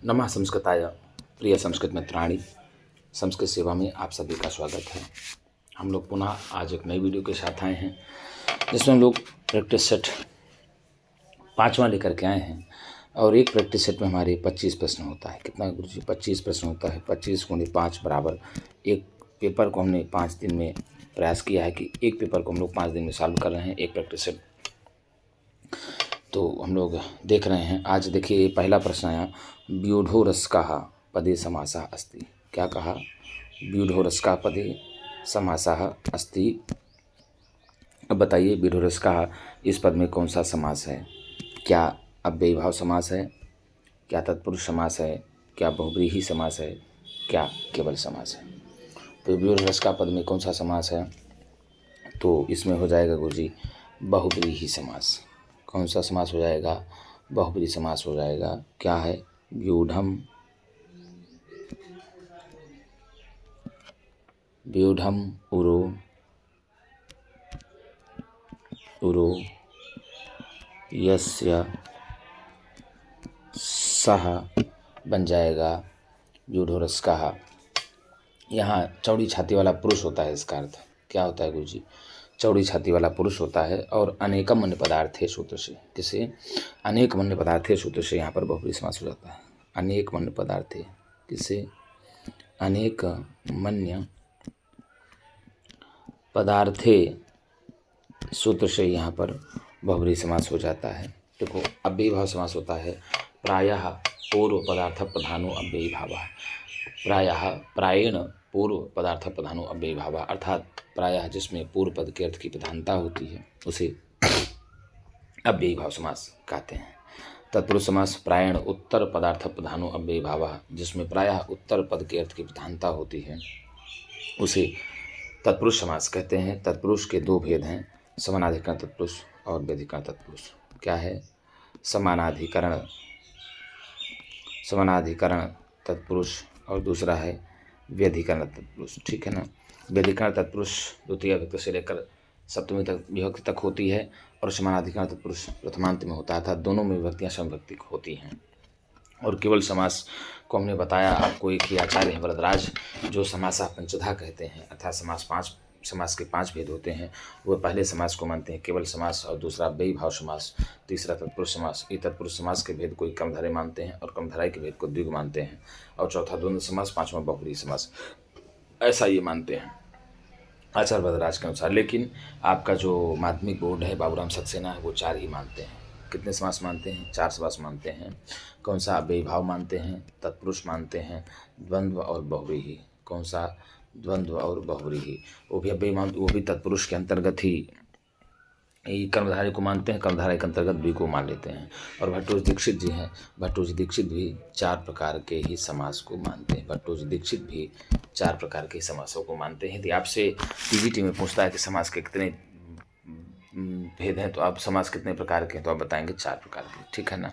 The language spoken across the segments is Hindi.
नमः संस्कृताय प्रिय संस्कृत मित्राणि, संस्कृत सेवा में आप सभी का स्वागत है। हम लोग पुनः आज एक नई वीडियो के साथ आए हैं जिसमें हम लोग प्रैक्टिस सेट 5वां लेकर के आए हैं और एक प्रैक्टिस सेट में हमारे 25 प्रश्न होता है। कितना गुरुजी? 25 प्रश्न होता है। 25 × 5 बराबर एक पेपर को हमने 5 दिन में प्रयास किया है कि एक पेपर को हम लोग 5 दिन में सॉल्व कर रहे हैं, एक प्रैक्टिस सेट। तो हम लोग देख रहे हैं। आज देखिए पहला प्रश्न आया, व्यूढोरस्काः पदे समासः अस्ति। क्या कहा? व्यूढोरस्काः पदे समासः अस्ति। अब बताइए व्यूढोरस्काः इस पद में कौन सा समास है? क्या अव्ययीभाव समास है? क्या तत्पुरुष समास है? क्या बहुव्रीहि समास है? क्या केवल समास है? तो व्यूढोरस्काः पद में कौन सा समास है? तो इसमें हो जाएगा गुरुजी बहुव्रीहि समास। कौन सा समास हो जाएगा? बहुव्रीहि समास हो जाएगा। क्या है? व्यूढ़म, व्यूढ़म उरो, उरो यस्य सह बन जाएगा व्यूढोरस्काः। यहाँ चौड़ी छाती वाला पुरुष होता है। इसका अर्थ क्या होता है गुरुजी? चौड़ी छाती वाला पुरुष होता है और अनेकम अन्य पदार्थे सूत्र से, किसे? अनेक मन्य पदार्थे सूत्र से यहाँ पर बहुव्रीहि समास हो जाता है। अनेक मन्य पदार्थे, किसे? अनेक मन्य पदार्थे सूत्र से यहाँ पर बहुव्रीहि समास हो जाता है। देखो अव्ययीभाव समास होता है प्रायः पूर्व पदार्थ प्रधानो अव्ययीभावः। प्रायः, प्रायेण पूर्व पदार्थ प्रधानो अव्ययीभावः, अर्थात प्रायः जिसमें पूर्व पद के अर्थ की प्रधानता होती है उसे अव्ययीभाव समास कहते हैं। तत्पुरुष समास प्रायेण उत्तर पदार्थ प्रधानो अव्ययीभावः, जिसमें प्रायः उत्तर पद के अर्थ की प्रधानता होती है उसे तत्पुरुष समास कहते हैं। तत्पुरुष के दो भेद हैं, समानाधिकरण तत्पुरुष और व्यधिकरण तत्पुरुष। क्या है? समानाधिकरण, समानाधिकरण तत्पुरुष और दूसरा है व्यधिकरण तत्पुरुष। ठीक है ना? व्यधिकरण तत्पुरुष द्वितीय विभक्ति से लेकर सप्तमी तक विभक्ति तक होती है और समानाधिकरण तत्पुरुष प्रथमांत में होता है, अर्थात दोनों में विभक्तियां समविभक्ति होती हैं। और केवल समास को हमने बताया आपको, एक ही आचार्य हैं वरदराज जो समासः पंचधा कहते हैं, अर्थात समास के 5 भेद होते हैं। वह पहले समास को मानते हैं केवल समास, और दूसरा अव्ययीभाव समास, तीसरा तत्पुरुष समास। ये तत्पुरुष समास के भेद को क्रमधारय मानते हैं और क्रमधारय के भेद को द्विगु मानते हैं, और चौथा द्वंद्व समास, पांचवां बहुव्रीहि समास, ऐसा ये मानते हैं आचार्य वरदराज के अनुसार। लेकिन आपका जो माध्यमिक बोर्ड है बाबूराम सक्सेना है वो 4 ही मानते हैं। कितने समास मानते हैं? 4 समास मानते हैं। कौन सा? अव्ययीभाव मानते हैं, तत्पुरुष मानते हैं, द्वंद्व और बहुव्रीहि। कौन सा? द्वंद्व और बहुव्रीहि। वो भी अव्ययीभाव, वो भी तत्पुरुष के अंतर्गत ही कर्मधारय को मानते हैं, कर्मधारय के अंतर्गत भी को मान लेते हैं। और भट्टोजी दीक्षित जी हैं, भट्टोजी दीक्षित भी 4 प्रकार के ही समास को मानते हैं। भट्टोजी दीक्षित भी 4 प्रकार के समासों को मानते हैं। यदि आपसे टीजीटी में पूछता है कि समास के कितने भेद हैं तो आप समास कितने प्रकार के हैं तो आप बताएंगे 4 प्रकार के। ठीक है ना?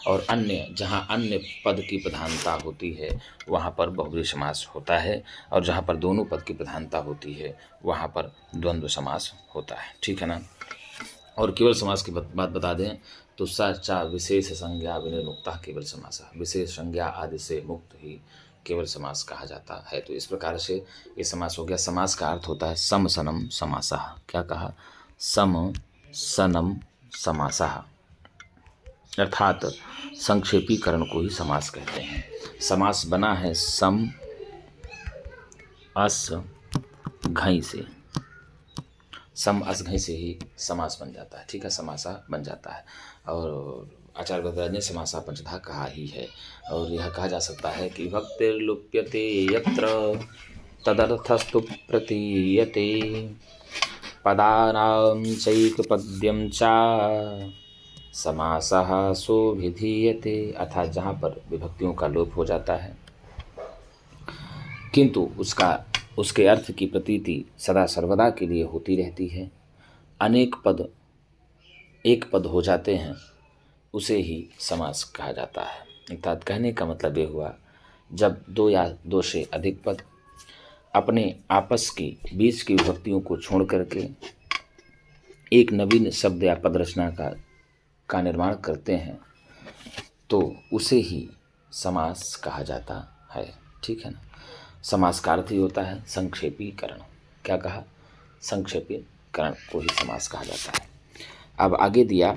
और अन्य, जहाँ अन्य पद की प्रधानता होती है वहाँ पर बहुव्रीहि समास होता है, और जहाँ पर दोनों पद की प्रधानता होती है वहाँ पर द्वंद्व समास होता है। ठीक है ना? और केवल समास की बात बता दें तो सा विशेष संज्ञा विनिर्मुक्तः केवल समासः। विशेष संज्ञा आदि से मुक्त ही केवल समास कहा जाता है। तो इस प्रकार से ये समास हो गया। समास का अर्थ होता है सम सनम समासः। क्या कहा? सम सनम समासः, अर्थात संक्षेपीकरण को ही समास कहते हैं। समास बना है सम अस घई से, सम अस घई से ही समास बन जाता है। ठीक है? समासा बन जाता है। और आचार्य वरदराज ने समासः पंचधा कहा ही है। और यह कहा जा सकता है कि भक्तिर्लुप्यते यत्र तदर्थस्तु प्रतीयते पदानां चैकपद्यं च समासः सोऽभिधीयते, अर्थात जहाँ पर विभक्तियों का लोप हो जाता है किंतु उसके अर्थ की प्रतीति सदा सर्वदा के लिए होती रहती है। अनेक पद एक पद हो जाते हैं उसे ही समास कहा जाता है। अर्थात कहने का मतलब ये हुआ, जब 2 या 2 से अधिक पद अपने आपस की बीच की विभक्तियों को छोड़ करके एक नवीन शब्द या पद रचना का निर्माण करते हैं तो उसे ही समास कहा जाता है। ठीक है ना। समास का अर्थ ही होता है संक्षेपीकरण। क्या कहा? संक्षेपीकरण को ही समास कहा जाता है। अब आगे दिया,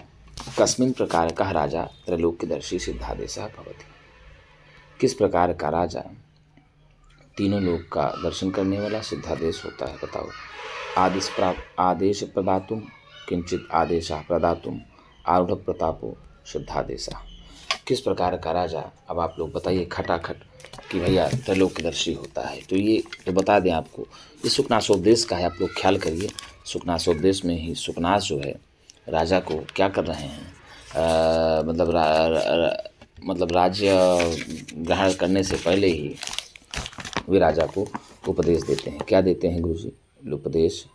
कस्मिन् प्रकारकः राजा त्रैलोक्यदर्शी सिद्धादेशः भवति। किस प्रकार का राजा तीनों लोक का दर्शन करने वाला सिद्धादेश होता है, बताओ। आदेश प्रदातुम किंचित आदेशः प्रदातुम आरूढ़ प्रतापो सिद्धादेशः। किस प्रकार का राजा, अब आप लोग बताइए खटाखट कि भैया त्रैलोक्यदर्शी होता है। तो ये तो बता दें आपको, ये सुकनासोपदेश का है, आप लोग ख्याल करिए। सुकनासोपदेश में ही सुकनास जो है राजा को क्या कर रहे हैं, मतलब राज्य ग्रहण करने से पहले ही वे राजा को उपदेश देते हैं। क्या देते हैं गुरुजी? उपदेश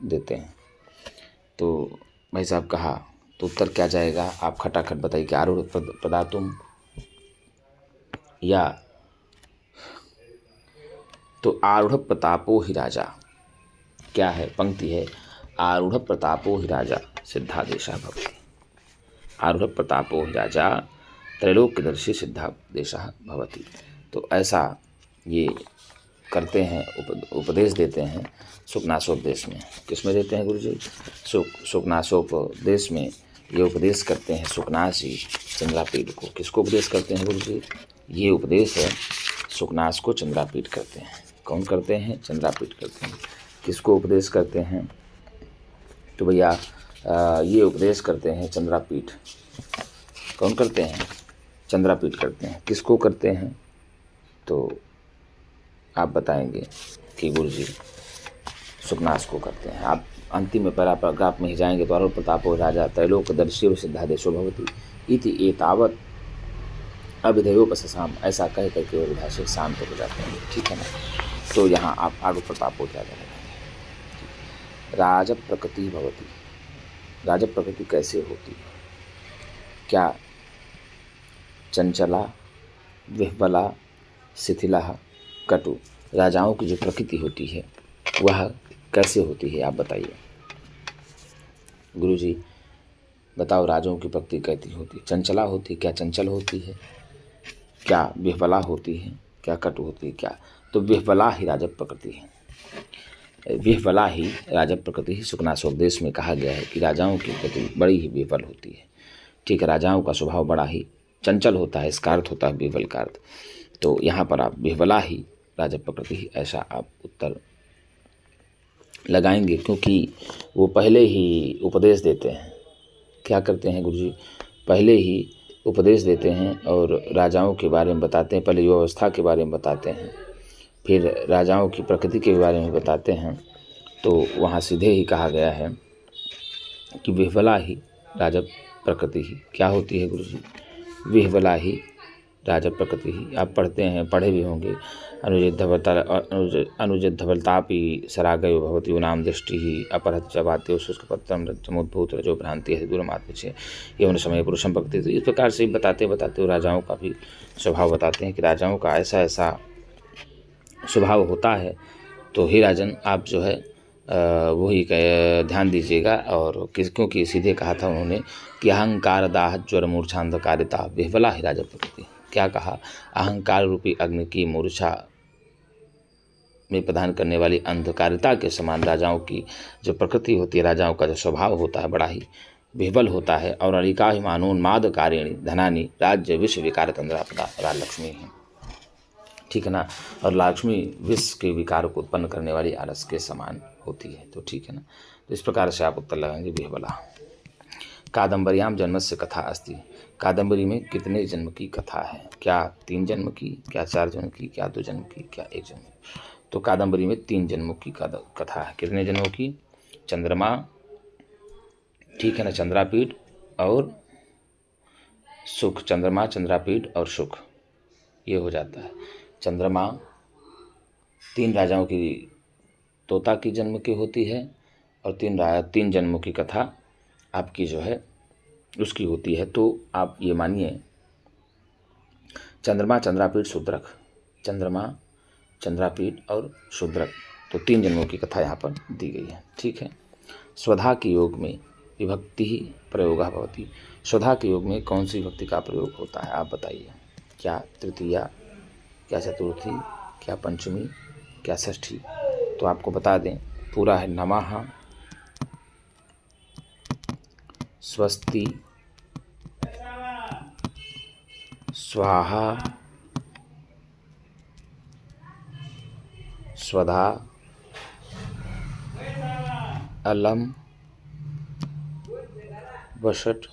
देते हैं। तो भाई साहब कहा, तो उत्तर क्या जाएगा? आप खटाखट बताइए कि आरूढ़ प्रदातुम या तो आरूढ़ प्रतापो ही राजा। क्या है? पंक्ति है, आरूढ़ प्रतापो ही राजा सिद्धादेशः भवति। आरूढ़ प्रतापो ही राजा त्रैलोक्यदर्शी सिद्धादेशः भवति। तो ऐसा ये करते हैं, उपदेश देते हैं सुकनासोपदेश में। किस में देते हैं गुरुजी? सुकनासोपदेश में ये उपदेश करते हैं सुकनास जी चंद्रापीठ को। किसको उपदेश करते हैं गुरुजी? ये उपदेश है सुकनास को चंद्रापीठ करते हैं। कौन करते हैं? चंद्रापीठ करते हैं। किसको उपदेश करते हैं? तो भैया ये उपदेश करते हैं चंद्रापीठ। कौन करते हैं? चंद्रापीठ करते हैं। किसको करते हैं? तो आप बताएंगे कि गुरुजी सुकनास को करते हैं। आप अंतिम में पैराग्राफ में ही जाएंगे तो आरूढ़ प्रतापो राजा त्रैलोक्यदर्शी सिद्धादेशो भवति इति एतावत् अभिधेयोपससाम। ऐसा कह करके वो विधायक शांत हो जाते हैं। ठीक है ना। तो यहाँ आप आरूढ़ प्रतापो राजा लगाएंगे। राज प्रकृति भवति। राज प्रकृति कैसे होती? क्या चंचला, विह्वला, शिथिला, कटु। राजाओं की जो प्रकृति होती है वह कैसे होती है, आप बताइए गुरुजी। बताओ, राजाओं की प्रकृति कैसी होती है? चंचला होती है? क्या चंचल होती है? क्या विह्वला होती है? क्या कटु होती है? क्या? तो विह्वला ही राज प्रकृति है। विह्वला ही राज प्रकृति ही सुकनासोपदेश में कहा गया है कि राजाओं की प्रकृति बड़ी ही विह्वल होती है। ठीक है। राजाओं का स्वभाव बड़ा ही चंचल होता है, इसका अर्थ होता है विह्वल का अर्थ। तो यहाँ पर आप विह्वला ही राज प्रकृति ही, ऐसा आप उत्तर लगाएंगे, क्योंकि वो पहले ही उपदेश देते हैं। क्या करते हैं गुरुजी? पहले ही उपदेश देते हैं और राजाओं के बारे में बताते हैं। पहले व्यवस्था के बारे में बताते हैं, फिर राजाओं की प्रकृति के बारे में बताते हैं। तो वहाँ सीधे ही कहा गया है कि विह्वला ही राज प्रकृति ही क्या होती है गुरुजी? विह्वला ही राज प्रकृति ही। आप पढ़ते हैं, पढ़े भी होंगे। अनुजित धवलतापि सरागयो भवति नाम दृष्टि ही अपहृत चबाते शुष्कपत्रम रजमुद्भूत रजो भ्रांति है दूरमात्मचे एवं समय पुरुषम भक्ति। तो इस प्रकार से बताते बताते राजाओं का भी स्वभाव बताते हैं कि राजाओं का ऐसा ऐसा स्वभाव होता है। तो हे राजन, आप जो है वही ध्यान दीजिएगा। और क्योंकि सीधे कहा था उन्होंने कि अहंकार दाह ज्वर मूर्छांधकारिता विह्वला ही राज प्रकृति। क्या कहा? अहंकार रूपी अग्नि की मूर्छा में प्रदान करने वाली अंधकारिता के समान राजाओं की जो प्रकृति होती है, राजाओं का जो स्वभाव होता है, बड़ा ही विह्वल होता है। और अलिकाहिमानोन्माद कारिणी धनानी राज्य विश्व विकार तंद्रापदा राजलक्ष्मी है। ठीक है ना। और लक्ष्मी विश्व के विकार को उत्पन्न करने वाली आलस के समान होती है। तो ठीक है ना। तो इस प्रकार से आप उत्तर लगाएंगे विह्वला। कादम्बर्याम जन्मस्य कथा अस्ति। कादम्बरी में कितने जन्म की कथा है? क्या 3 जन्म की? क्या 4 जन्म की? क्या 2 जन्म की? क्या 1 जन्म की? तो कादम्बरी में 3 जन्मों की कथा है। कितने जन्मों की? चंद्रमा, ठीक है ना, चंद्रापीठ और सुख। चंद्रमा, चंद्रापीठ और सुख, ये हो जाता है। चंद्रमा 3 राजाओं की, तोता की जन्म की होती है, और 3 जन्मों की कथा आपकी जो है उसकी होती है। तो आप ये मानिए, चंद्रमा, चंद्रापीठ, शूद्रक। चंद्रमा, चंद्रापीठ और शूद्रक, तो 3 जन्मों की कथा यहाँ पर दी गई है। ठीक है। स्वधा के योग में विभक्ति ही प्रयोग भवति। स्वधा के योग में कौन सी विभक्ति का प्रयोग होता है, आप बताइए। क्या तृतीया, क्या चतुर्थी, क्या पंचमी, क्या षष्ठी। तो आपको बता दें पूरा है नमः, स्वस्ति, स्वाहा, स्वधा, अलम, वषट,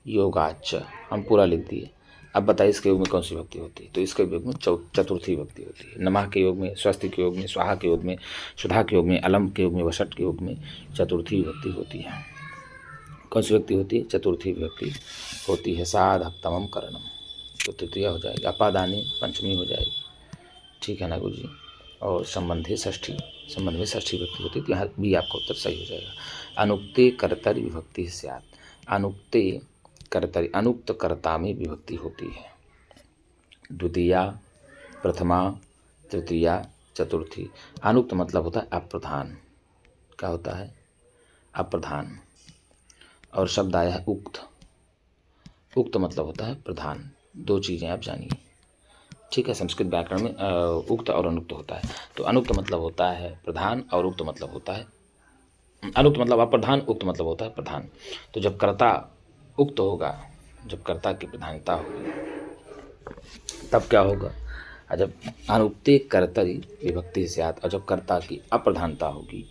योगाच। हम पूरा लिख दिए। अब बताइए इसके योग में कौन सी विभक्ति होती है। तो इसके योग में चतुर्थी विभक्ति होती है। नमः के योग में, स्वस्ति के योग में, स्वाहा के योग में, सुधा के योग में, अलम के योग में, वषट के योग में चतुर्थी विभक्ति होती है। कौन सी विभक्ति होती है? चतुर्थी विभक्ति होती है। साधकतमम करणम तो तृतीया हो जाएगी, अपादानी पंचमी हो जाएगी। ठीक है ना गुरु जी। और संबंधी षष्ठी, संबंध में षष्ठी विभक्ति होती है। तो यहाँ भी आपका उत्तर सही हो जाएगा। अनुक्ते कर्तरि विभक्ति स्यात्। अनुक्ते कर्तरि, अनुक्त कर्ता में विभक्ति होती है। द्वितीया, प्रथमा, तृतीया, चतुर्थी। अनुक्त मतलब होता है अप्रधान। क्या होता है? अप्रधान। और शब्द आया है उक्त। उक्त मतलब होता है प्रधान। दो चीज़ें आप जानिए। ठीक है, संस्कृत व्याकरण में उक्त और अनुक्त होता है। तो अनुक्त मतलब होता है प्रधान और उक्त मतलब होता है, अनुक्त मतलब अप्रधान, उक्त मतलब होता है प्रधान। तो जब कर्ता उक्त होगा, जब कर्ता की प्रधानता होगी, तब क्या होगा? जब अनुक्ते कर्तरि विभक्ति से आत, और जब कर्ता की अप्रधानता होगी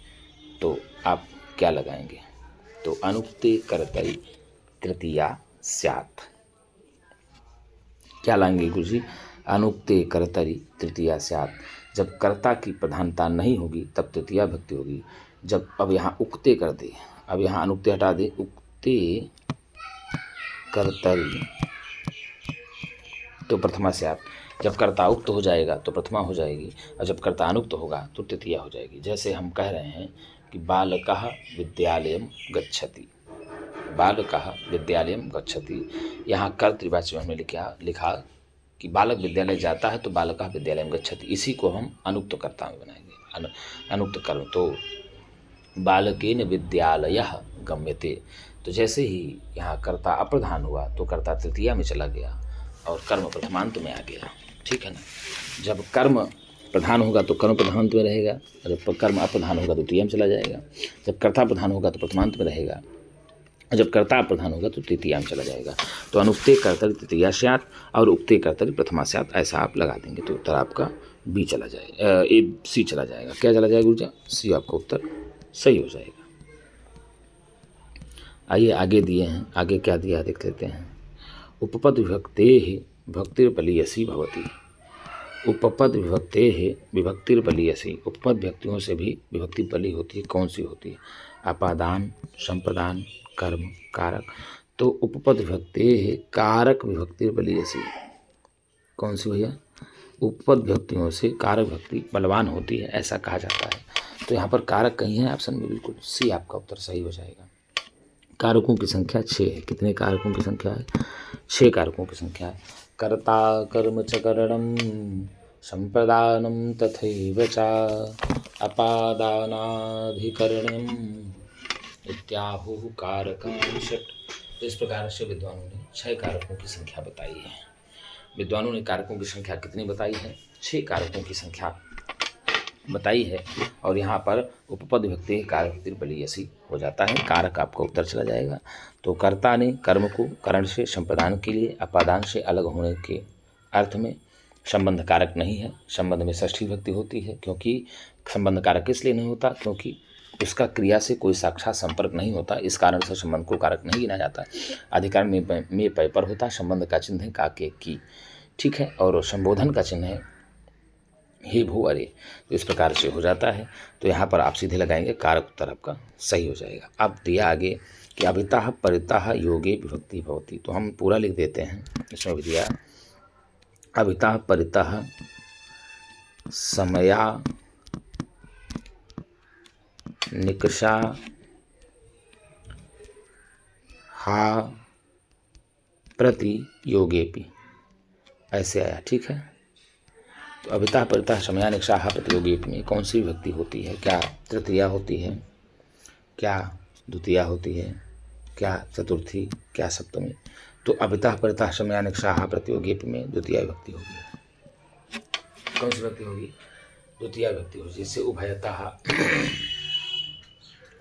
तो आप क्या लगाएंगे? तो अनुक्ते कर्तरि तृतीया स्यात्। क्या लाएंगे गुरु जी? अनुक्ते कर्तरि तृतीया स्यात्। जब कर्ता की प्रधानता नहीं होगी तब तृतीया विभक्ति होगी। जब अब यहाँ उक्ते कर दे, अब यहाँ अनुक्ते हटा दे, उक्ते कर्तरि तो प्रथमा स्यात्। जब कर्ता उक्त हो जाएगा तो प्रथमा हो जाएगी, और जब कर्ता अनुक्त होगा तो तृतीया हो जाएगी। जैसे हम कह रहे हैं कि बालकः विद्यालयं गच्छति, बालकः विद्यालयं गच्छति। यहाँ कर्तृवाची हमने लिखा कि बालक विद्यालय जाता है तो बालकः विद्यालयं गच्छति। इसी को हम अनुक्त कर्ता में बनाएंगे, अनुक्त कर्म। तो बालकेन विद्यालयः गम्यते। तो जैसे ही यहाँ कर्ता अप्रधान हुआ तो कर्ता तृतीया में चला गया और कर्म प्रथमांत में आ गया। ठीक है ना। जब कर्म प्रधान होगा तो कर्म प्रधानांत में रहेगा, और जब कर्म अप्रधान होगा तो द्वितीया में चला जाएगा। जब कर्ता प्रधान होगा तो प्रथमांत में रहेगा, और जब कर्ता अप्रधान होगा तो तृतीया में चला जाएगा। तो अनुक्ते कर्तरि तृतीया स्यात् और उक्ते कर्तरि प्रथमा स्यात्, ऐसा आप लगा देंगे तो उत्तर आपका बी चला जाएगा, सी चला जाएगा। क्या चला जाएगा गुरुजी? सी आपका उत्तर सही हो जाएगा। आइए आगे दिए हैं, आगे क्या दिया देख लेते हैं। उपपद विभक्तेः विभक्तिर्बलीयसी भवति। उपपद विभक्तेः विभक्तिर्बलीयसी। उपपद विभक्तियों से भी विभक्ति बली होती है। कौन सी होती है? अपादान, संप्रदान, कर्म, कारक। तो उपपद विभक्तेः कारक विभक्तिर्बलीयसी। कौन सी भैया? उपपद विभक्तियों से कारक विभक्ति बलवान होती है, ऐसा कहा जाता है। तो यहाँ पर कारक कहीं है ऑप्शन में, बिल्कुल सी आपका उत्तर सही हो जाएगा। कारकों की संख्या 6 है। कितने कारकों की संख्या है? 6 कारकों की संख्या है। कर्ता कर्म च करणम संप्रदानम तथैव च अपादानाधिकरणम इत्याहुः कारकानि षट्। इस प्रकार से विद्वानों ने 6 कारकों की संख्या बताई है। विद्वानों ने कारकों की संख्या कितनी बताई है? 6 कारकों की संख्या बताई है। और यहाँ पर उपपद विभक्ति कारक बलीयसी हो जाता है। कारक आपका उत्तर चला जाएगा। तो कर्ता ने कर्म को करण से संप्रदान के लिए अपादान से अलग होने के अर्थ में संबंध कारक नहीं है। संबंध में षष्ठी विभक्ति होती है, क्योंकि संबंध कारक इसलिए नहीं होता क्योंकि उसका क्रिया से कोई साक्षात संपर्क नहीं होता, इस कारण से संबंध को कारक नहीं गिना जाता। अधिकार में पै पर होता है। संबंध का चिन्ह है का के की। ठीक है। और संबोधन का चिन्ह है हे भू अरे। तो इस प्रकार से हो जाता है। तो यहाँ पर आप सीधे लगाएंगे, कारक उत्तर आपका सही हो जाएगा। अब दिया आगे कि अभितः परितः योगे विभक्ति भवति। तो हम पूरा लिख देते हैं। इसमें भी दिया अभितः परितः समया निकषा हा प्रति योगेपि, ऐसे आया। ठीक है। तो अभितः परितः समया निकषा हा प्रति योगेपि में कौन सी विभक्ति होती है? क्या तृतीया होती है? क्या द्वितीया होती है? क्या चतुर्थी? क्या सप्तमी? तो अभितः परितः समयानिक साहा प्रतियोगी में द्वितीय विभक्ति होगी। कौन सी विभक्ति होगी? द्वितीय विभक्ति होगी। जैसे उभयतः,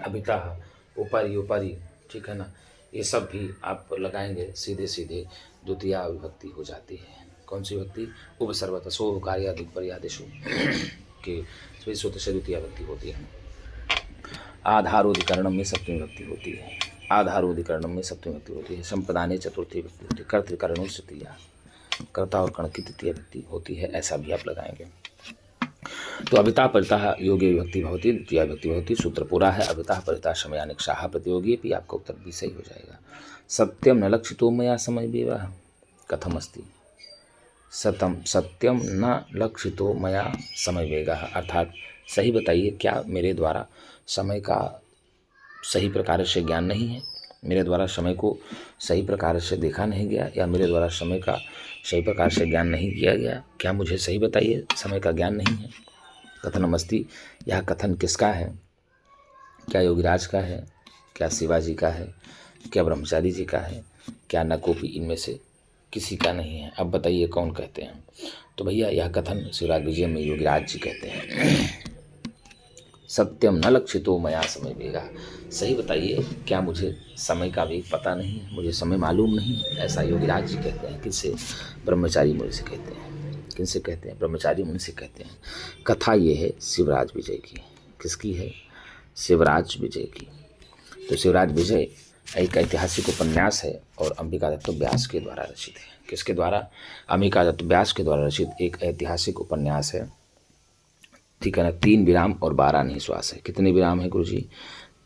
अभितः, ऊपरी ऊपरी, ठीक है ना, ये सब भी आप लगाएंगे सीधे सीधे द्वितीय विभक्ति हो जाती है। कौन सी विभक्ति? उपसर्वत सो कार्याधिक पर्यादेशु के सूत्र से द्वितीय विभक्ति होती है। आधारोधिकरणम में सप्तमी विभक्ति होती है। आधारोधिकरणम में सप्तमी विभक्ति होती है। संप्रदाने चतुर्थी विभक्ति होती है। कर्तृकरणों तृतीया, कर्ता और कर्ण की तृतीय विभक्ति होती है। ऐसा भी आप लगाएंगे। तो अभिता परिता योगी विभक्ति भवती, द्वितीय विभक्ति भवती। सूत्र पूरा है। अभिता परिता समयानिक साहा प्रतियोगी भी आपका उत्तर भी सही हो जाएगा। सत्यम न लक्षितो मया समय विवाह कथम अस्ति। सत्यम न लक्षितो मया समय वेगा, अर्थात सही बताइए क्या मेरे द्वारा समय का सही प्रकार से ज्ञान नहीं है, मेरे द्वारा समय को सही प्रकार से देखा नहीं गया, या मेरे द्वारा समय का सही प्रकार से ज्ञान नहीं किया गया, क्या मुझे सही बताइए, समय का ज्ञान नहीं है। कथनमस्ति, यह कथन किसका है? क्या योगीराज का है, क्या शिवाजी का है, क्या ब्रह्मचारी जी का है, क्या न कोई इनमें से किसी का नहीं है। अब बताइए कौन कहते हैं? तो भैया यह कथन शिवराज विजय में योगीराज जी कहते हैं। सत्यम न लक्षितो मया समय वेगा, सही बताइए क्या मुझे समय का भी पता नहीं है, मुझे समय मालूम नहीं है, ऐसा योगीराज जी कहते हैं। किससे? ब्रह्मचारी मुनि से कहते हैं। किनसे कहते हैं? ब्रह्मचारी मुनि से कहते हैं। कथा ये है शिवराज विजय की। किसकी है? शिवराज विजय की। तो शिवराज विजय एक ऐतिहासिक उपन्यास है और अंबिका दत्त व्यास के द्वारा रचित है। किसके द्वारा? अंबिका दत्त व्यास के द्वारा रचित एक ऐतिहासिक उपन्यास है, ठीक है ना। 3 विराम और 12 निश्वास है। कितने विराम है गुरुजी?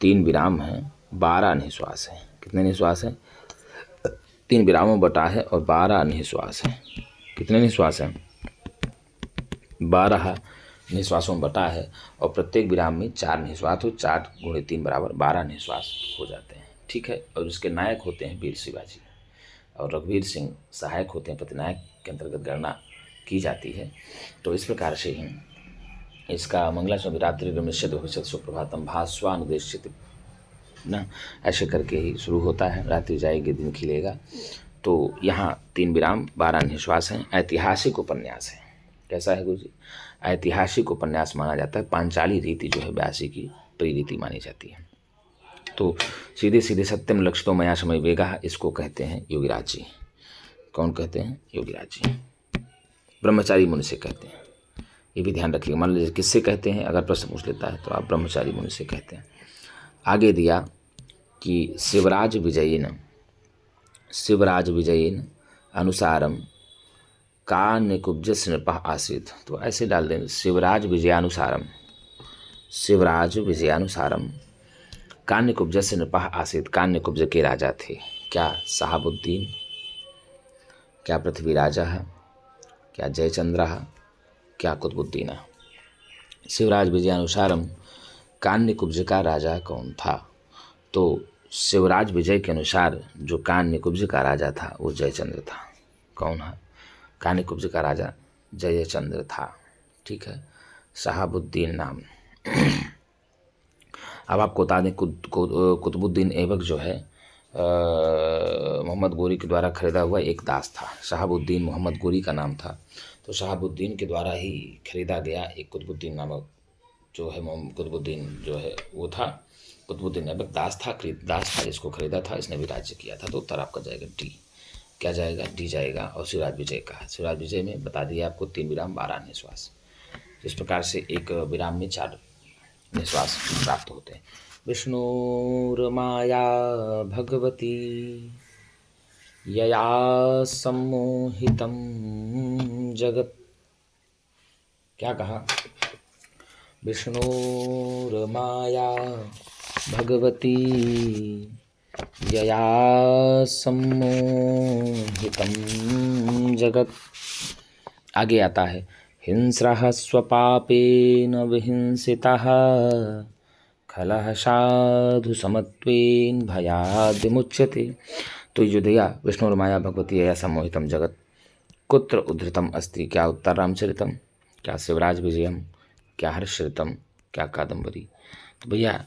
3 विराम है, 12 निश्वास है। कितने निश्वास है? 3 विरामों बटा है और 12 निश्वास है। कितने निश्वास हैं? 12 निश्वासों बटा है और प्रत्येक विराम में 4 निश्वास हो। 4 गुणे 3 बराबर 12 निश्वास हो जाते हैं, ठीक है। और उसके नायक होते हैं वीर शिवाजी और रघुवीर सिंह सहायक होते हैं। प्रतिनायक के अंतर्गत गणना की जाती है। तो इस प्रकार से ही इसका मंगलाचरण रात्रि रमनिष्यत भविष्यत सुप्रभातम भास्वानुदेशित ना, ऐसे करके ही शुरू होता है। रात्रि जाएगी दिन खिलेगा। तो यहाँ 3 विराम 12 निश्वास हैं। ऐतिहासिक उपन्यास है। कैसा है गुरु जी? ऐतिहासिक उपन्यास माना जाता है। पांचाली रीति जो है व्यासी की प्रिय रीति मानी जाती है। तो सीधे सीधे सत्यम लक्षितो मया समय वेगा, इसको कहते हैं योगीराज जी। कौन कहते हैं? योगीराज जी। ब्रह्मचारी मुनि से कहते हैं, ये भी ध्यान रखिएगा। मान लीजिए किससे कहते हैं, अगर प्रश्न पूछ लेता है तो आप ब्रह्मचारी मुनि से कहते हैं। आगे दिया कि शिवराज विजयेन अनुसारम का निकुब्ज नृपः आसीत। तो ऐसे डाल दें, शिवराज विजयानुसारम कान्यकुब्ज नृपः आसीत। कान्यकुब्ज के राजा थे। क्या? शहाबुद्दीन, क्या पृथ्वी राजा है, क्या जयचंद्र, क्या कुतुबुद्दीन। शिवराज विजयानुसारम कान्यकुब्ज का राजा कौन था? तो शिवराज विजय के अनुसार जो कान्यकुब्ज का राजा था वो जयचंद्र था। कौन है? कान्यकुब्ज का राजा जयचंद्र था, ठीक है। शहाबुद्दीन नाम। अब आपको बता दें कुतुबुद्दीन ऐबक जो है मोहम्मद गोरी के द्वारा खरीदा हुआ एक दास था। शहाबुद्दीन मोहम्मद गोरी का नाम था। तो शहाबुद्दीन के द्वारा ही खरीदा गया एक कुतुबुद्दीन नामक जो है कुतुबुद्दीन जो है वो था। कुतुबुद्दीन ऐबक दास था जिसको खरीदा था, इसने भी राज्य किया था। तो उत्तर आपका जाएगा डी। क्या जाएगा? डी जाएगा। और शिवराज विजय का है। शिवराज विजय में बता दिया आपको 3 विराम 12 निश्वास। इस प्रकार से एक विराम में 4 निश्वास प्राप्त होते हैं। विष्णुर्माया भगवती यया सम्मोहितं जगत्। क्या कहा? विष्णुर्माया भगवती यया सम्मोहितं जगत्। आगे आता है हिंस्रः स्वपापेन विहिंसितः खलः साधु समत्वेन भयाद् विमुच्यते। तो ये जो दिया विष्णुर्माया भगवती यया सम्मोहितं जगत् कुत्र उद्धृतम अस्ति। क्या उत्तर रामचरितम, क्या शिवराज विजयम, क्या हर्षचरितम, क्या कादम्बरी। तो भैया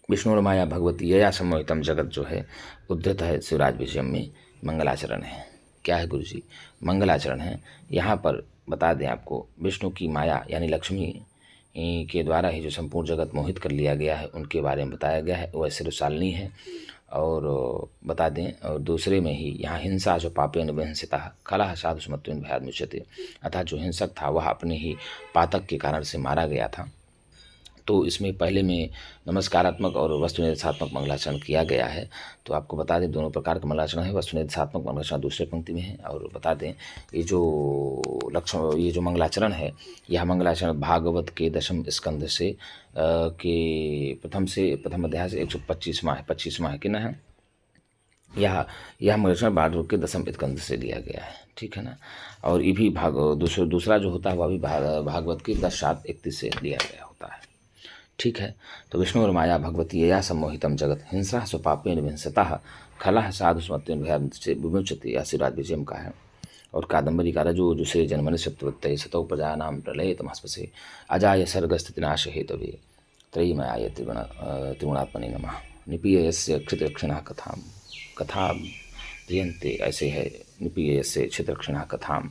विष्णुर्माया भगवती यया सम्मोहितम जगत जो है उद्धृत है शिवराज विजयम में। मंगलाचरण है। क्या है गुरु जी? मंगलाचरण है। यहाँ पर बता दें आपको, विष्णु की माया यानी लक्ष्मी के द्वारा ही जो संपूर्ण जगत मोहित कर लिया गया है उनके बारे में बताया गया है। वह सिरुशालिनी है। और बता दें, और दूसरे में ही यहाँ हिंसा जो पापेन विहिंसिता खला साधु स्मत्वेन भयाद मुच्यते, अर्थात जो हिंसक था वह अपने ही पातक के कारण से मारा गया था। तो इसमें पहले में नमस्कारात्मक और वस्तु निर्देशात्मक मंगलाचरण किया गया है। तो आपको बता दें दोनों प्रकार का मंगलाचरण है। वस्तु निर्देशात्मक मंगलाचरण दूसरे पंक्ति में है। और बता दें ये जो मंगलाचरण है, यह मंगलाचरण भागवत के दशम स्कंध से के प्रथम अध्याय से 125वां है कि ना है। यह मंगलाचरण भागवत के दशम स्कंध से लिया गया है, ठीक है ना। और ये भी दूसरा जो होता है वह भी भागवत के 10:7-31 से लिया गया होता है, ठीक है। तो विष्णु और माया भगवती या सम्मोहितम जगत हिंसा स्वपापेन विहिंसतः खला साधु स्मत्वेन भयाद विमुच्यते, आशीर्वाद विजयम का है। और कादम्बरी का रजो जुसे जन्मनि सप्तवत्तये सतो प्रजानां प्रलये तमस्पसे अजाय सर्गस्थितिनाश हेतवे त्रयीमयाय त्रिगुणात्मने नमः निपीयस्य क्षितरक्षिणः कथा प्रियन्ते, ऐसे है निपीयस्य क्षितरक्षिणः कथाम।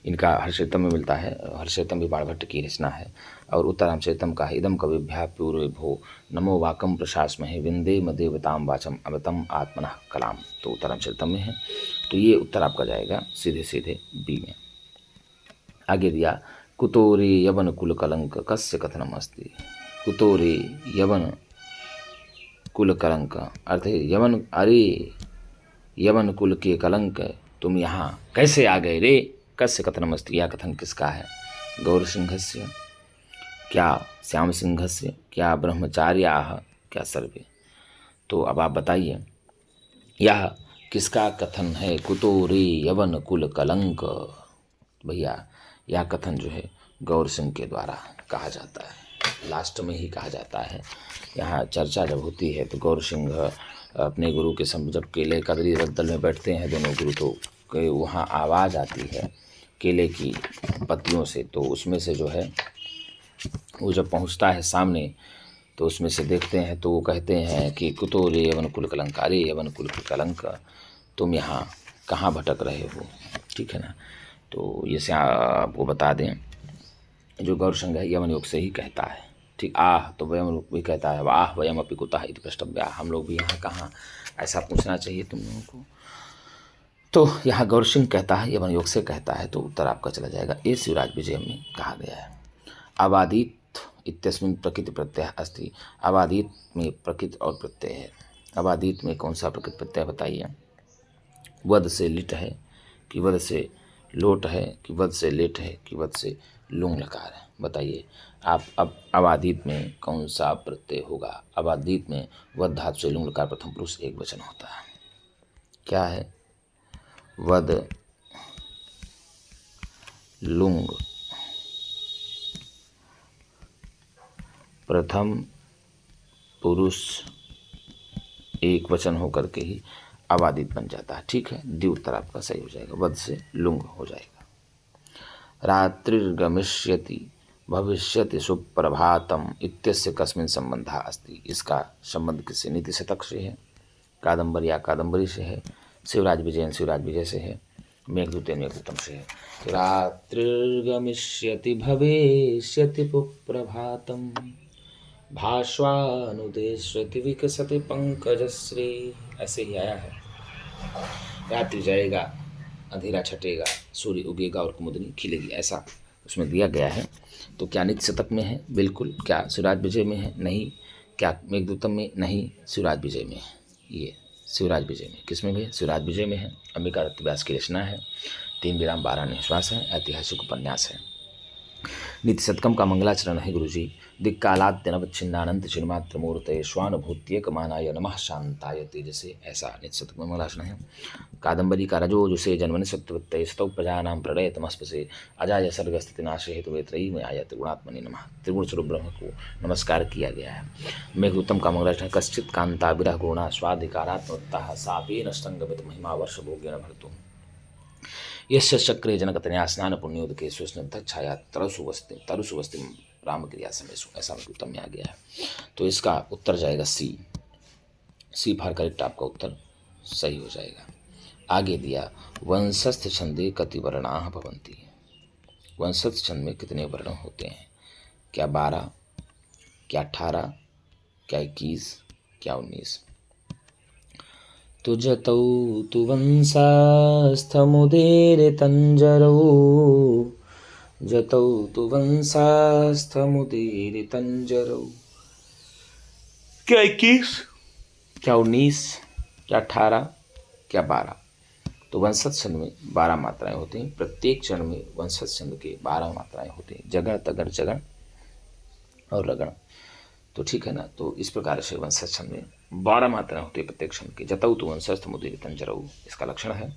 इनका हर्षितम में मिलता है। हर्षितम भी बाणभट्ट की रचना है। और उत्तरांशतम का है इदम कविभ्या पूर्व भो नमो वाकम प्रशासमहे विंदे मदेवताम वाचम अमृतम आत्मनः कलाम। तो उत्तरांशतम में है। तो ये उत्तर आपका जाएगा सीधे सीधे बी में। आगे दिया कुतोरे यवन कुल कलंक कस्य कथनम अस्ति। कुतोरे यवन कुल कलंक अर्थ है यवन, अरे यवन कुल के कलंक तुम यहाँ कैसे आ गए रे। कस्य कथनम अस्ति, यह कथन किसका है? गौर सिंहस्य, क्या श्याम सिंहस्य, क्या ब्रह्मचार्याः, क्या सर्वे। तो अब आप बताइए यह किसका कथन है? कुतो रे यवन कुल कलंक। भैया यह कथन जो है गौर सिंह के द्वारा कहा जाता है, लास्ट में ही कहा जाता है। यहाँ चर्चा जब होती है तो गौर सिंह अपने गुरु के जब केले कदरी रद्दल में बैठते हैं दोनों गुरु, तो वहाँ आवाज़ आती है केले की पत्तियों से। तो उसमें से जो है वो जब पहुँचता है सामने तो उसमें से देखते हैं तो वो कहते हैं कि कुतो रे यवन कुल कलंक, अरे यवन कुल कलंक तुम यहाँ कहाँ भटक रहे हो, ठीक है ना। तो ये से आपको बता दें जो गौर संघ है यवन योग से ही कहता है, ठीक। आह तो वयम भी कहता है आह वयम अपि कुतः इति प्रष्टव्या, हम लोग भी यहाँ कहाँ, ऐसा पूछना चाहिए तुम लोगों को। तो यहाँ गौर सिंह कहता है यवन योग से कहता है। तो उत्तर आपका चला जाएगा ए शिवराज विजय में कहा गया है। अबादित इत्यस्मिन् प्रकृति प्रत्यय अस्ति। अबादित में प्रकृति और प्रत्यय है। अबादित में कौन सा प्रकृति प्रत्यय बताइए? वध से लिट है कि वध से लोट है कि वध से लेट है कि वध से लुंग लकार है, बताइए आप। अब अबादित में कौन सा प्रत्यय होगा? अबादित में वध धातु से लुंग लकार प्रथम पुरुष एक वचन होता है। क्या है? वध लुंग प्रथम पुरुष एक वचन होकर के ही अबादित बन जाता है, ठीक है। डी उत्तर आपका सही हो जाएगा, वध से लुंग हो जाएगा। रात्रिर्गमिष्यति भविष्यति सुप्रभातम इत्यस्य कस्मिन् संबंधः अस्ति। इसका संबंध किससे? नीति शतक से है, कादम्बरी या कादम्बरी से है, शिवराज विजय से है, मेघदूतेन मेघदूतम से है। तो रात्रिर्गमिष्यति भविष्यति सुप्रभातम भास्वानुदेश्यति विकसति पंकजश्री, ऐसे ही आया है। रात्रि जाएगा, अंधेरा छटेगा, सूर्य उगेगा और कुमुदनी खिलेगी, ऐसा उसमें दिया गया है। तो क्या नित्य शतक में है? बिल्कुल। क्या शिवराज विजय में है? नहीं। क्या मेघदूतम में? नहीं, शिवराज विजय में है। ये शिवराज विजय में, किस में भी है? शिवराज विजय में है। अंबिका दत्त व्यास की रचना है। 3 विराम 12 निश्वास है, ऐतिहासिक उपन्यास है। नित्य शतकम का मंगलाचरण है गुरुजी। दिक्कालाद्य नवच्छिन्नानंत चिन्मात्र मूर्तये स्वानुभूत्येक मानाय नमः शांताय तेजसे, ऐसा नित्य शतक में मंगलाचरण है। कादम्बरी का रजो जुसे जन्मनि सत्वत्तये स्तौ प्रजानां प्रलय तमस्पसे अजाय सर्गस्थितिनाशे हेतु त्रयीमयाय त्रिगुणात्मने नमः। त्रिगुण स्वरूप ब्रह्म को नमस्कार किया गया है। मेघदूतम का मंगलाचरण कश्चित् कांता विरह गुणा स्वाधिकारात्मकता सापेन संगमित महिमा वर्ष भोगेन भर्तुम यस्य चक्रे जनकतनया स्नान पुण्योदके सुस्निग्ध छाया तरुसुवस्ति राम क्रिया समेसु, ऐसा उत्तम में आ गया है। तो इसका उत्तर जाएगा सी फॉर करेक्ट आपका उत्तर सही हो जाएगा। आगे दिया वंशस्थ छंदे कति वर्णाः भवन्ति। वंशस्थ छंद में कितने वर्ण होते हैं? क्या 12, क्या 18, क्या 21, क्या 19? तुजतौ तु वंशास्थमुदीरितञ्जरौ, जतौ तु वंशास्थमुदीरितञ्जरौ। क्या 21, क्या 19, क्या 18, क्या 12? तो वंशज छंद में 12 मात्राएं होती हैं। प्रत्येक चरण में वंशज छंद के 12 मात्राएं होती हैं, जगण, तगण, जगण और रगण। तो ठीक है ना। तो इस प्रकार से वंशज छंद में 12 मात्राएं होती है प्रत्येक छंद की। जतौ तु वंशस्थ मुदीरितञ्जरौ इसका लक्षण है।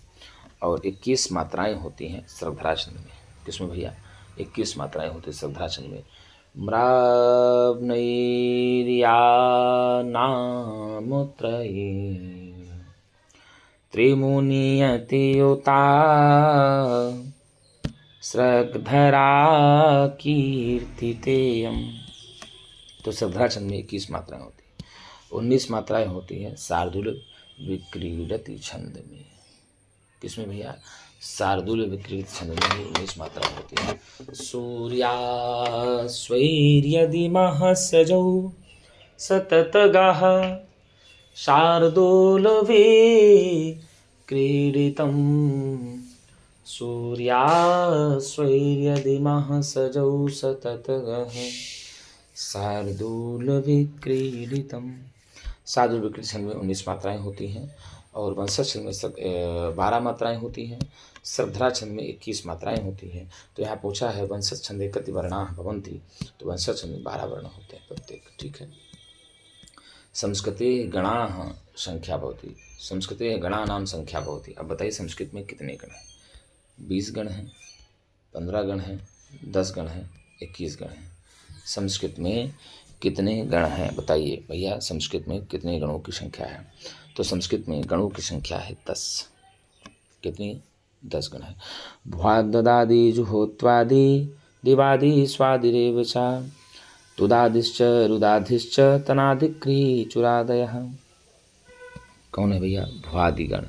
और 21 मात्राएं होती हैं श्रवधरा छंद में। किसमें भैया? 21 मात्राएं होती हैं श्रवधरा छंद में। म्राव्नैर्यानामुत्रये त्रिमुनियतियुता श्रवधरा कीर्तितेयम्। तो श्रवधरा छंद में 21 मात्राएं होती हैं। 19 मात्राएं होती हैं शार्दूल विक्रीडति छंद में। किसमें भैया? शार्दूल विक्रीडित छंद में 19 मात्राएं होती हैं। सूर्यास्वैर्यदिमः सजौ सततगाः शार्दूल विक्रीडितं। सूर्यास्वैर्यदिमः सजौ सततगाः शार्दूल विक्रीडितम्। शार्दूल विक्रीडित छंद में 19 मात्राएं होती हैं और वंशज छंद में 12 मात्राएं होती हैं। श्रवधरा छंद में 21 मात्राएं होती हैं। तो यहाँ पूछा है वंशज छंदे कति वर्णाः भवन्ति। तो वंशज छंद में 12 वर्ण होते हैं प्रत्येक। ठीक है। संस्कृते गणाः संख्या भवति। संस्कृते गणानां संख्या भवति। अब बताइए संस्कृत में कितने गण हैं? 20 गण हैं, 15 गण हैं, 10 गण हैं, 21 गण हैं। संस्कृत में कितने गण हैं बताइए भैया? संस्कृत में कितने गणों की संख्या है? तो संस्कृत में गणों की संख्या है 10। कितनी? 10 गण है। भ्वाददादि जुहोत्वादि दिवादि स्वादिरेव च तुदादिश्च रुदाधिश्च तनादिक्री चुरादयः। कौन है भैया? भ्वादिगण।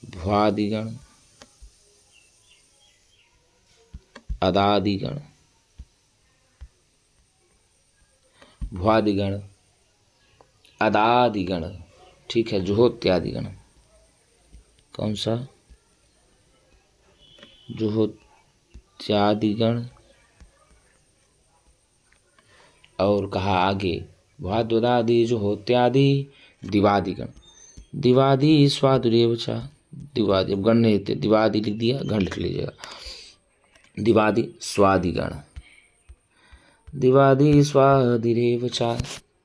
भ्वादिगण, अदादिगण, भ्वादिगण, अदादिगण। ठीक है। जुहोत्यादिगण। कौन सा? जुहोत्यादिगण। और कहा आगे भ्वाद्वदादि जुहोत्यादि दिवादिगण। दिवादि स्वादुरेव च। दिवादि, अब गण नहीं थे, दिवादि लिख दिया, गण लिख लीजिएगा। दिवादि स्वादिगण, दिवादि स्वादिरेव च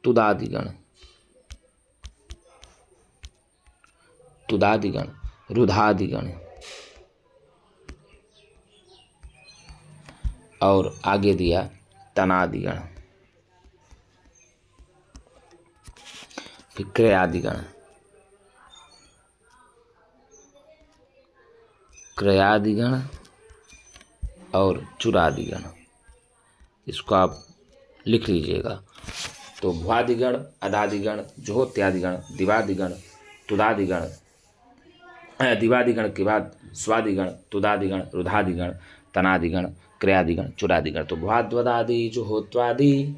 तुदादिगण, तुदादिगण, रुधादिगण। और आगे दिया तनादिगण, फिर क्रयादिगण, क्रयादिगण और चुरादिगण। इसको आप लिख लीजिएगा। तो भ्वादिगण, अदादिगण, जुहोत्यादिगण, दिवादिगण, तुदादिगण, दिवादिगण के बाद स्वादिगण, तुदादिगण, रुधादिगण, तनादिगण, क्रयादिगण, चुरादिगण। तो भ्वाद्वदादि जुहोत्वादि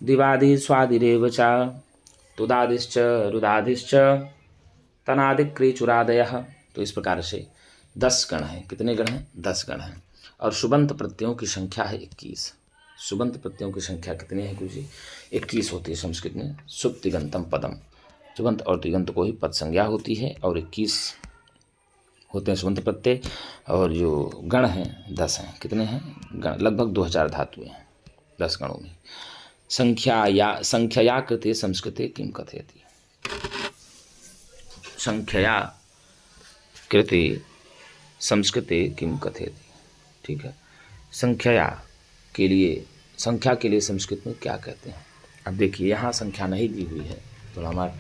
दिवादि स्वादिरेव च तुदादिश्च रुदादिश्च तनादिक्री चुरादयः। तो इस प्रकार से 10 गण हैं। कितने गण हैं? 10 गण हैं। और सुबंत प्रत्ययों की संख्या है 21। सुबंत प्रत्ययों की संख्या कितनी है गुरु जी? 21 होती है संस्कृत में। सुब तिगंतम पदम। सुबंत और तिगंत को ही पद संज्ञा होती है और 21 होते हैं सुबंत प्रत्यय। और जो गण हैं 10 हैं। कितने हैं गण? लगभग 2000 धातुएं हैं 10 गणों में। संख्यया कृते संस्कृते किम कथयति? संख्यया कृते संस्कृते किम कथयति? ठीक है। संख्या के लिए संस्कृत में क्या कहते हैं? अब देखिए यहाँ संख्या नहीं दी हुई है तो हमारा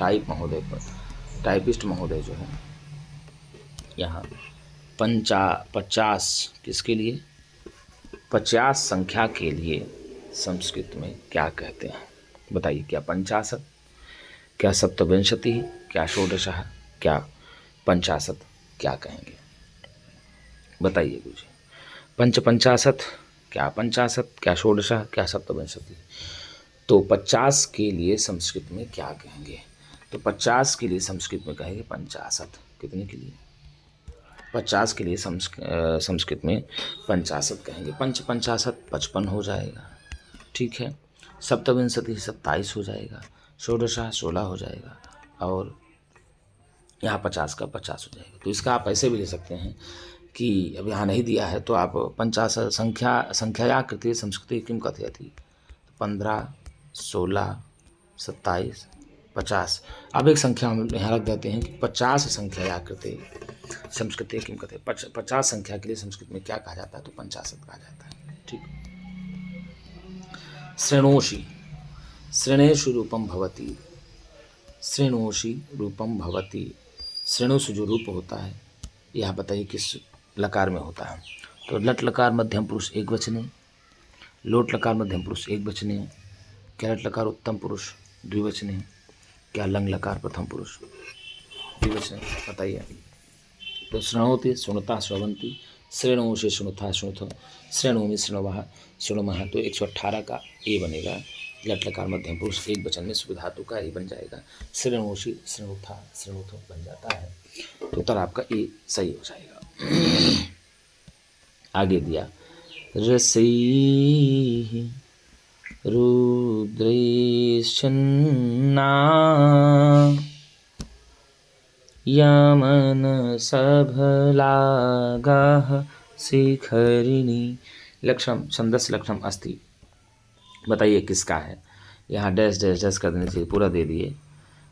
टाइपिस्ट महोदय जो है यहाँ 50 किसके लिए? 50 संख्या के लिए संस्कृत में क्या कहते हैं? बताइए, क्या 50, क्या सप्तविंशति, क्या षोडशः, क्या 50, क्या कहेंगे? बताइए गुरुजी। पंचाशत, क्या 50, क्या षोडशः, क्या सप्तविंशति? तो 50 के लिए संस्कृत में क्या कहेंगे? तो 50 के लिए संस्कृत में कहेंगे 50। कितने के लिए? 50 के लिए संस्कृत में 50 कहेंगे। 50 55 हो जाएगा, ठीक है। सप्तविंशति 27 हो जाएगा, षोडशः 16 हो जाएगा, और यहाँ 50 का 50 हो जाएगा। तो इसका आप ऐसे भी ले सकते हैं कि अब यहाँ नहीं दिया है तो आप 50 संख्याया कृते संस्कृति किम कथयति, 15, 16, 27, 50। अब एक संख्या हम यहाँ रख देते हैं कि 50 संख्याया कृते संस्कृति किम कथयति, 50 संख्या के लिए संस्कृत में क्या कहा जाता है? तो 50 कहा जाता है, ठीक। श्रेणोषि, श्रेणेषु रूपम भवति, श्रेणोषि रूपम भवति। श्रेणुषु जो रूप होता है यह बताइए किस लकार में होता है? तो लट लकार मध्यम पुरुष एक वचने, लोट लकार मध्यम पुरुष एक वचने, क्या लट लकार उत्तम पुरुष द्विवचने, क्या लंग लकार प्रथम पुरुष द्विवचने? बताइए। तो श्रृणोति श्रृणुता श्रवंती, श्रेणोषि श्रृणुता श्रृणुत, श्रेणोमि श्रृणवः श्रृणुमः। तो 118 का ए बनेगा। लट लकार मध्यम पुरुष एक वचन में सुविधातु का ए बन जाएगा। श्रेणोषि श्रृणुता श्रृणुत बन जाता है, तो उत्तर आपका ए सही हो जाएगा। आगे दिया रसैः रुद्रैश्चन्ना यमन सभलागाः शिखरिणी। लक्षणम छंदस लक्षणम अस्ति। बताइए किसका है? यहाँ डैश डैश डैश कर देने चाहिए, पूरा दे दिए।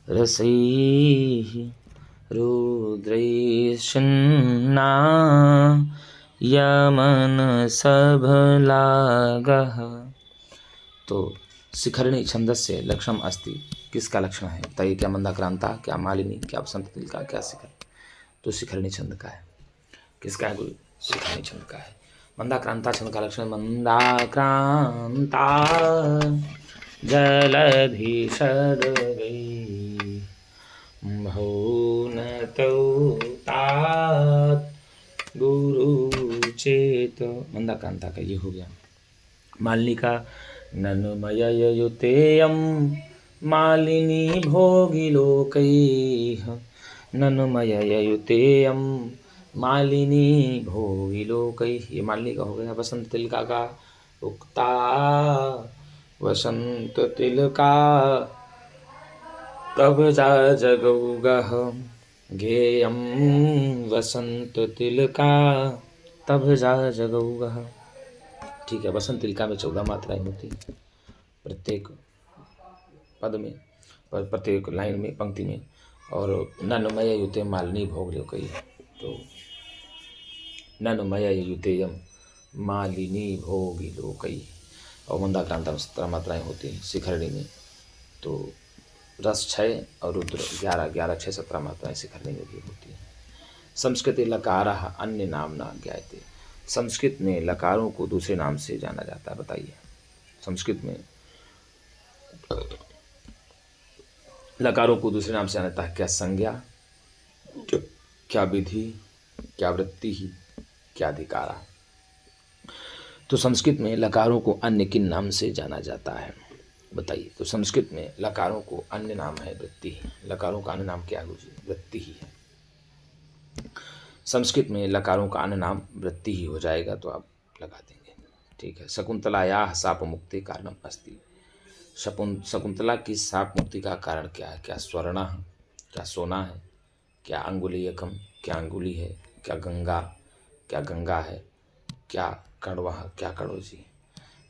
रसैः रुद्रैश्चन्ना यमन सभलागाः। तो शिखरिणी छंदस से लक्षणम अस्ति, किसका लक्षण है? बताइए। क्या मंदाक्रांता, क्या मालिनी, क्या बसंत तिलका, क्या शिखर? तो शिखरिणी छंद का है। किसका है गुरु? शिखरिणी छंद का है। मंदाक्रांता छंद का लक्षण मंदाक्रांता जलधि षड्गै भौनतौ तात गुरु चेत। मंदाक्रांता का ये हो गया। मालिनी का ननुमययुतेयं मालिनी भोगिलोकैः, ननुमययुतेयं मालिनी भोगिलोकैः। ये मालिनी का हो गया। वसंत तिलका का उक्ता वसंत तिलका तब जा जगौगः, गेयं वसंत तिलका तब जा जगौगः। ठीक है। वसंत तिलका में 14 मात्राएं होती हैं प्रत्येक पद में, प्रत्येक लाइन में, पंक्ति में। और ननुमय युते मालिनी भोग लोकई, तो ननुमय युतेयम मालिनी भोगी लोकई। और मंदाक्रांता में 17 मात्राएं होती हैं शिखरिणी में। तो रस 6 और रुद्र 11, 11 6 17 मात्राएं शिखरिणी में भी होती हैं। संस्कृते लकारः अन्य नाम्ना ज्ञायते। संस्कृत में लकारों को दूसरे नाम से जाना जाता है। बताइए। संस्कृत में लकारों को दूसरे नाम से जाना जाता है। क्या संज्ञा, क्या विधि, क्या वृत्ति, क्या अधिकारा? तो संस्कृत में लकारों को अन्य किन नाम से जाना जाता है? बताइए। तो संस्कृत में लकारों को अन्य नाम है वृत्ति। लकारों का अन्य नाम क्या है गुरुजी? वृत्ति ही है। संस्कृत में लकारों का अन्य नाम वृत्ति ही हो जाएगा, तो आप लगा देंगे। ठीक है। शकुंतलायाः शाप मुक्ति कारणम अस्ति। शकुंतला की शाप मुक्ति का कारण क्या है? क्या स्वर्ण, क्या सोना है, क्या अंगुलीयकम, क्या अंगुली है, क्या गंगा है, क्या कड़वा, क्या कड़ोजी?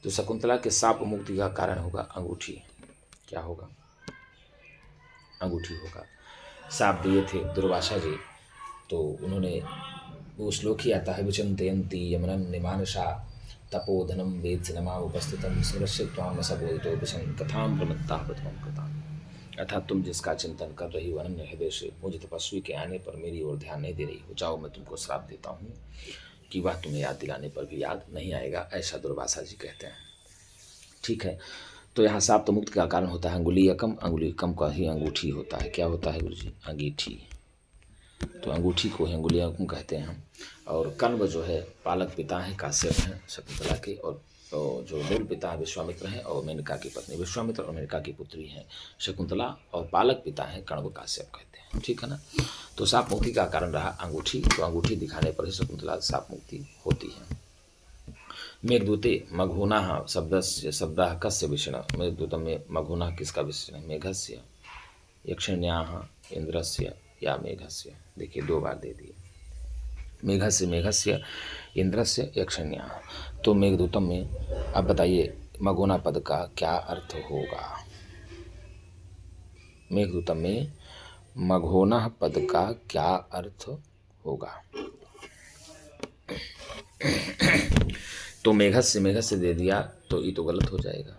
तो शकुंतला के शाप मुक्ति का कारण होगा अंगूठी। क्या होगा? अंगूठी होगा। शाप दिए थे दुर्वासा जी, तो उन्होंने वो श्लोक ही आता है, विचिन्तयन्ति यमनं निमानसा तपोधनम वेद सिनमा उपस्थितम सुरक्षित्वाम सबोदितो विषम कथाम प्रमत्ता प्रथम कथा। अर्थात तुम जिसका चिंतन कर रही हो अनन्य हृदय से, मुझे तपस्वी के आने पर मेरी ओर ध्यान नहीं दे रही हो, जाओ मैं तुमको श्राप देता हूँ कि वह तुम्हें याद दिलाने पर भी याद नहीं आएगा, ऐसा दुर्वासा जी कहते हैं। ठीक है। तो यहाँ साप तो मुक्त का कारण होता है अंगुलीयकम, अंगुलीयकम का ही अंगूठी होता है। क्या होता है गुरु जी? अंगीठी। तो अंगूठी को ही अंगुलीयकम कहते हैं हम। और कण्व जो है पालक पिता हैं, काश्यप हैं शकुंतला के, और तो जो मूल पिता विश्वामित्र हैं और मेनका की पत्नी, विश्वामित्र और मेनका की पुत्री हैं शकुंतला, और पालक पिता हैं कण्व काश्यप कहते हैं। ठीक है ना। तो साप मुक्ति का कारण रहा अंगूठी। तो अंगूठी दिखाने पर ही शकुंतला साप मुक्ति होती है। मेघदूते मघूना शब्द कस्य विषण। मेघदूत में मघूना किसका विषय? मेघस्य, यक्षिण्या, इंद्रस्य या मेघस्य। देखिए 2 बार दे दिए, मेघस्य, इंद्रस्य, यक्षिण्या। तो मेघदूतम में अब बताइए मघोना पद का क्या अर्थ होगा? मेघदूतम में मघोना पद का क्या अर्थ होगा? तो मेघस्य दे दिया तो ये तो गलत हो जाएगा,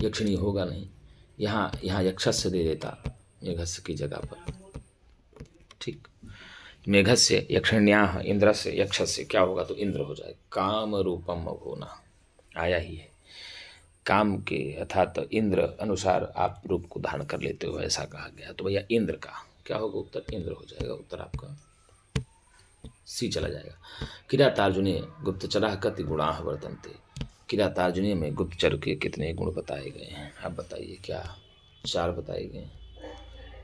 यक्षिणी होगा नहीं। यहाँ यक्षस्य दे देता मेघस्य की जगह पर। ठीक, मेघस्य, यक्षिण्याः, इंद्रस्य, यक्षस्य क्या होगा? तो इंद्र हो जाएगा। काम रूपम मघोना आया ही है, काम के अर्थात इंद्र अनुसार आप रूप को धारण कर लेते हो, ऐसा कहा गया। तो भैया इंद्र का क्या होगा? उत्तर इंद्र हो जाएगा। उत्तर आपका सी चला जाएगा। किरातार्जुनीय गुप्तचरः कति गुणाः वर्तन्ते। किरातार्जुनीय में गुप्तचर के कितने गुण बताए गए हैं? आप बताइए। क्या 4 बताए गए?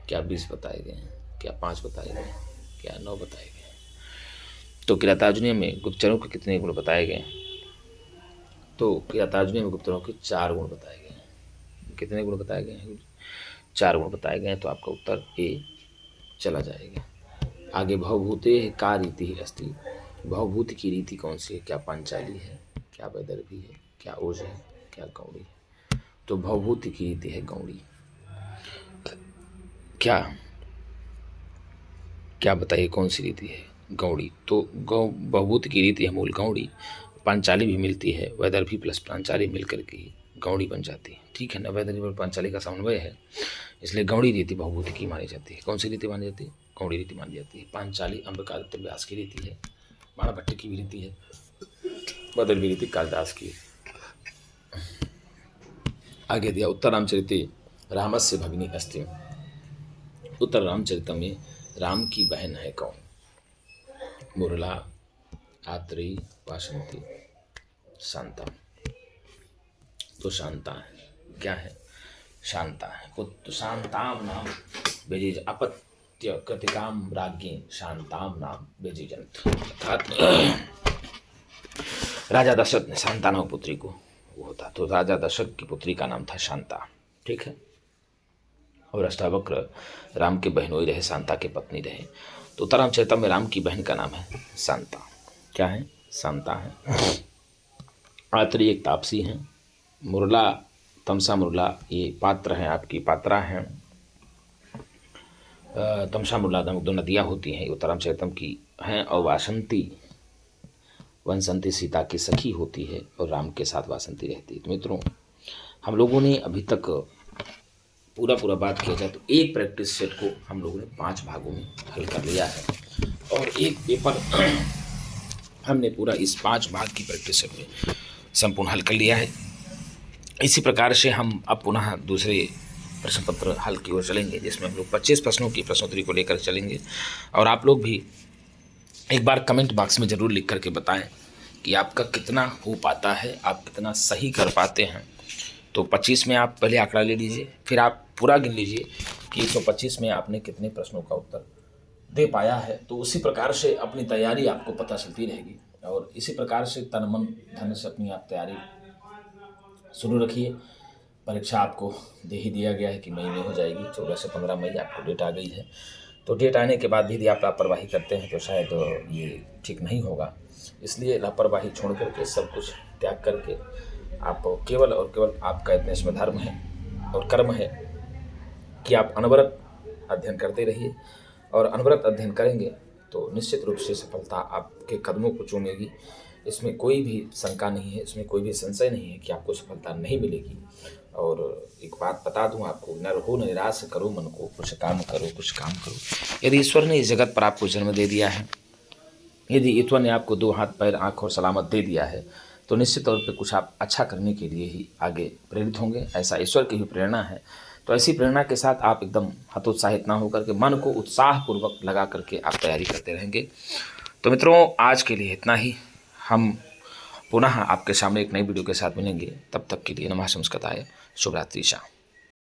क्या 20 बताए गए? क्या 5 बताए गए? क्या 9 बताए गए? तो किरातार्जुनीय में गुप्तचरों के कितने गुण बताए गए? तो किरातार्जुनीय में गुप्तचरों के 4 गुण बताए गए हैं। कितने गुण बताए गए हैं? 4 गुण बताए गए हैं। तो आपका उत्तर ए चला जाएगा। आगे भवभूते का रीति अस्ति। भवभूति की रीति कौन सी है? क्या पांचाली है? क्या वैदर्भी है? क्या ओज है? क्या गौड़ी है? तो भवभूति की रीति है गौड़ी। क्या बताइए कौन सी रीति है? गौड़ी। तो भवभूति की रीति है मूल गौड़ी। पांचाली भी मिलती है, वैदर्भी प्लस पांचाली मिलकर के गौड़ी बन जाती है। ठीक है ना। वैदर्भी और पांचाली का समन्वय है, इसलिए गौड़ी रीति भवभूति की मानी जाती है। कौन सी रीति मानी जाती है? गौड़ी रीति मानी जाती है। पांचाली अंबिकादित्य व्यास की रीति है, बाणाभट्ट की भी रीति है, वैदर्भी रीति कालिदास की। आगे दिया उत्तर रामचरित रामस्य भगिनी अस्ति। उत्तर रामचरित में राम की बहन है कौन? मुरला, आत्रेयी, वासंती, शांता। तो शांता है। क्या है? शांता है। पुत्र शांताम नाम बेजीज अपत्य कृतिकाम राज्ञी शांताम नाम बेजीजंत। अर्थात राजा दशरथ ने शांता नाम पुत्री को वो होता, तो राजा दशरथ की पुत्री का नाम था शांता। ठीक है। और अष्टावक्र राम के बहनोई रहे, शांता के पत्नी रहे। तो उत्तरामचरितम में राम की बहन का नाम है शांता। क्या है? शांता है। आत्रेयी एक तापसी हैं। मुरला, तमसा मुरला ये पात्र हैं, आपकी पात्रा हैं। तमसा मुरला नामक 2 नदियाँ होती हैं, उत्तरामचरितम की हैं। और वासंती, वनसंती सीता की सखी होती है और राम के साथ वासंती रहती है। तो मित्रों, हम लोगों ने अभी तक पूरा बात किया जाए तो एक प्रैक्टिस सेट को हम लोगों ने 5 भागों में हल कर लिया है, और एक पेपर हमने पूरा इस 5 भाग की प्रैक्टिस सेट में संपूर्ण हल कर लिया है। इसी प्रकार से हम अब पुनः दूसरे प्रश्न पत्र हल की ओर चलेंगे, जिसमें हम लोग 25 प्रश्नों की प्रश्नोत्तरी को लेकर चलेंगे। और आप लोग भी एक बार कमेंट बॉक्स में ज़रूर लिख करके बताएं कि आपका कितना हो पाता है, आप कितना सही कर पाते हैं। तो 25 में आप पहले आंकड़ा ले लीजिए, फिर आप पूरा गिन लीजिए कि 125 में आपने कितने प्रश्नों का उत्तर दे पाया है। तो उसी प्रकार से अपनी तैयारी आपको पता चलती रहेगी, और इसी प्रकार से तन मन धन से अपनी आप तैयारी शुरू रखिए। परीक्षा आपको दे ही दिया गया है कि मई में हो जाएगी, 14 से 15 मई आपको डेट आ गई है। तो डेट आने के बाद भी यदि आप लापरवाही करते हैं तो शायद ये ठीक नहीं होगा। इसलिए लापरवाही छोड़ करके, सब कुछ त्याग करके आप केवल और केवल आपका इतना इसमें धर्म है और कर्म है कि आप अनवरत अध्ययन करते रहिए, और अनवरत अध्ययन करेंगे तो निश्चित रूप से सफलता आपके कदमों को चूमेगी। इसमें कोई भी शंका नहीं है, इसमें कोई भी संशय नहीं है कि आपको सफलता नहीं मिलेगी। और एक बात बता दूं आपको, न रहो निराश करो मन को, कुछ काम करो। यदि ईश्वर ने इस जगत पर आपको जन्म दे दिया है, यदि ईश्वर ने आपको 2 हाथ पैर आँख और सलामत दे दिया है, तो निश्चित तौर पे कुछ आप अच्छा करने के लिए ही आगे प्रेरित होंगे, ऐसा ईश्वर की भी प्रेरणा है। तो ऐसी प्रेरणा के साथ आप एकदम हतोत्साहित ना होकर के मन को उत्साहपूर्वक लगा करके आप तैयारी करते रहेंगे। तो मित्रों, आज के लिए इतना ही। हम पुनः आपके सामने एक नई वीडियो के साथ मिलेंगे। तब तक के लिए नमः शंस्कृताय, शुभ रात्रि।